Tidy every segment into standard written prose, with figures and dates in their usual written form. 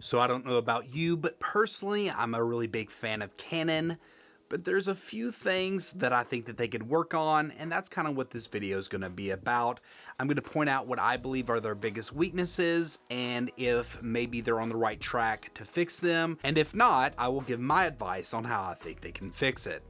So I don't know about you, but personally, I'm a really big fan of Canon, but there's a few things that I think that they could work on, and that's kind of what this video is going to be about. I'm going to point out what I believe are their biggest weaknesses, and if maybe they're on the right track to fix them, and if not, I will give my advice on how I think they can fix it.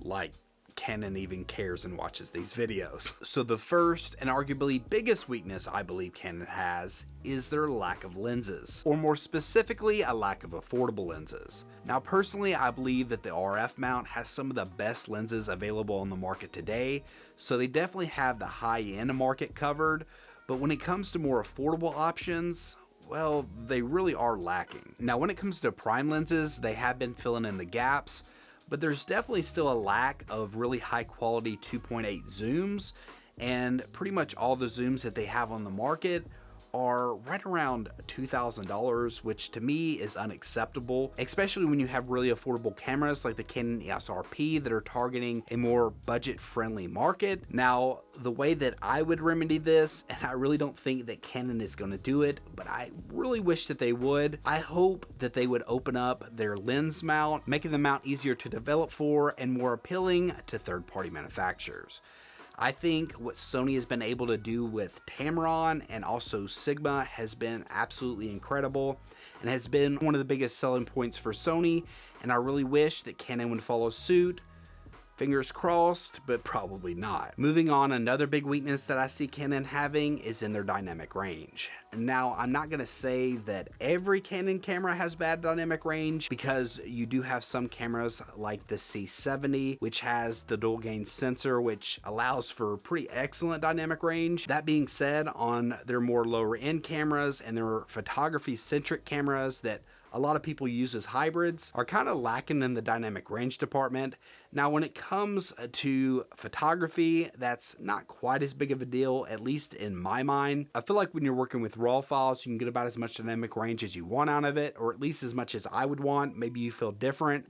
Like Canon even cares and watches these videos. So the first and arguably biggest weakness I believe Canon has is their lack of lenses, or more specifically, a lack of affordable lenses. Now personally, I believe that the RF mount has some of the best lenses available on the market today, so they definitely have the high-end market covered, but when it comes to more affordable options, well, they really are lacking. Now when it comes to prime lenses, they have been filling in the gaps, but there's definitely still a lack of really high quality 2.8 zooms, and pretty much all the zooms that they have on the market are right around $2,000, which to me is unacceptable, especially when you have really affordable cameras like the Canon EOS RP that are targeting a more budget-friendly market. Now, the way that I would remedy this, and I really don't think that Canon is going to do it, but I really wish that they would. I hope that they would open up their lens mount, making the mount easier to develop for and more appealing to third-party manufacturers. I think what Sony has been able to do with Tamron and also Sigma has been absolutely incredible and has been one of the biggest selling points for Sony, and I really wish that Canon would follow suit. Fingers crossed, but probably not. Moving on, another big weakness that I see Canon having is in their dynamic range. Now, I'm not gonna say that every Canon camera has bad dynamic range, because you do have some cameras like the C70, which has the dual gain sensor, which allows for pretty excellent dynamic range. That being said, on their more lower end cameras and their photography centric cameras that a lot of people use as hybrids are kind of lacking in the dynamic range department. Now, when it comes to photography, that's not quite as big of a deal, at least in my mind. I feel like when you're working with RAW files, you can get about as much dynamic range as you want out of it, or at least as much as I would want. Maybe you feel different.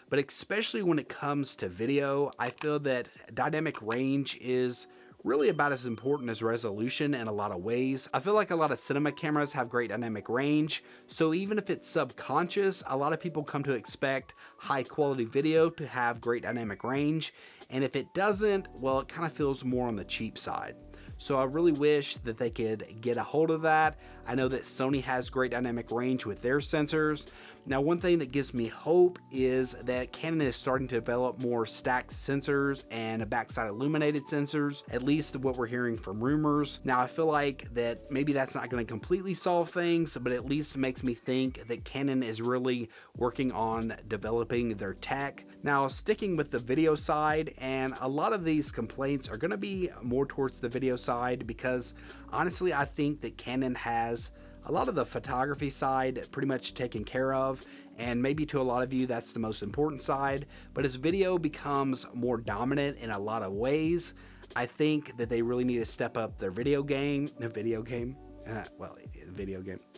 But especially when it comes to video, I feel that dynamic range is really about as important as resolution in a lot of ways. I feel like a lot of cinema cameras have great dynamic range, so even if it's subconscious, a lot of people come to expect high quality video to have great dynamic range, and if it doesn't, well, it kind of feels more on the cheap side. So I really wish that they could get a hold of that. I know that Sony has great dynamic range with their sensors. Now, one thing that gives me hope is that Canon is starting to develop more stacked sensors and backside illuminated sensors, at least what we're hearing from rumors. Now, I feel like that maybe that's not going to completely solve things, but at least makes me think that Canon is really working on developing their tech. Now, sticking with the video side, and a lot of these complaints are going to be more towards the video side, because honestly, I think that Canon has a lot of the photography side pretty much taken care of, and maybe to a lot of you that's the most important side, but as video becomes more dominant in a lot of ways, I think that they really need to step up their video game.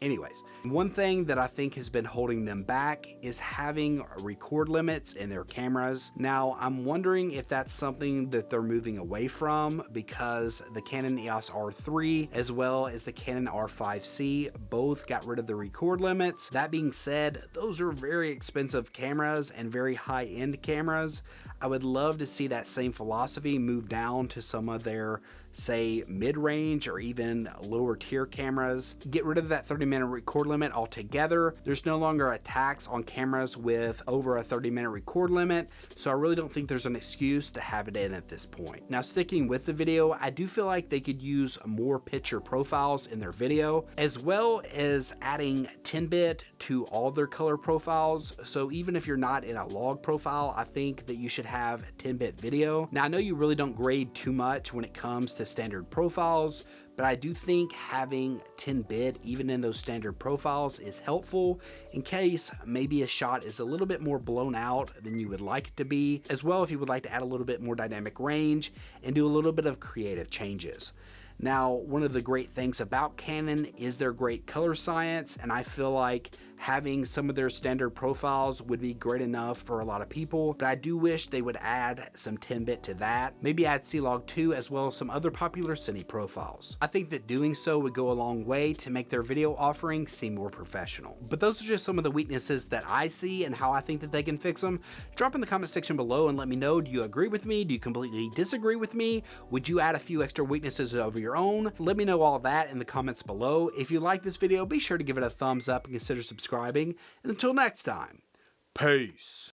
Anyways, one thing that I think has been holding them back is having record limits in their cameras. Now, I'm wondering if that's something that they're moving away from, because the Canon EOS R3 as well as the Canon R5C both got rid of the record limits. That being said, those are very expensive cameras and very high-end cameras. I would love to see that same philosophy move down to some of their, say, mid-range or even lower tier cameras. Get rid of that 30-minute record limit altogether. There's no longer a tax on cameras with over a 30-minute record limit, so I really don't think there's an excuse to have it in at this point. Now, sticking with the video, I do feel like they could use more picture profiles in their video, as well as adding 10-bit to all their color profiles. So even if you're not in a log profile, I think that you should have 10-bit video. Now, I know you really don't grade too much when it comes to standard profiles, but I do think having 10-bit even in those standard profiles is helpful in case maybe a shot is a little bit more blown out than you would like it to be, as well if you would like to add a little bit more dynamic range and do a little bit of creative changes. Now, one of the great things about Canon is their great color science, and I feel like having some of their standard profiles would be great enough for a lot of people, but I do wish they would add some 10-bit to that. Maybe add C-Log 2 as well as some other popular cine profiles. I think that doing so would go a long way to make their video offering seem more professional. But those are just some of the weaknesses that I see and how I think that they can fix them. Drop in the comment section below and let me know, do you agree with me? Do you completely disagree with me? Would you add a few extra weaknesses of your own? Let me know all that in the comments below. If you like this video, be sure to give it a thumbs up and consider subscribing. And until next time, peace.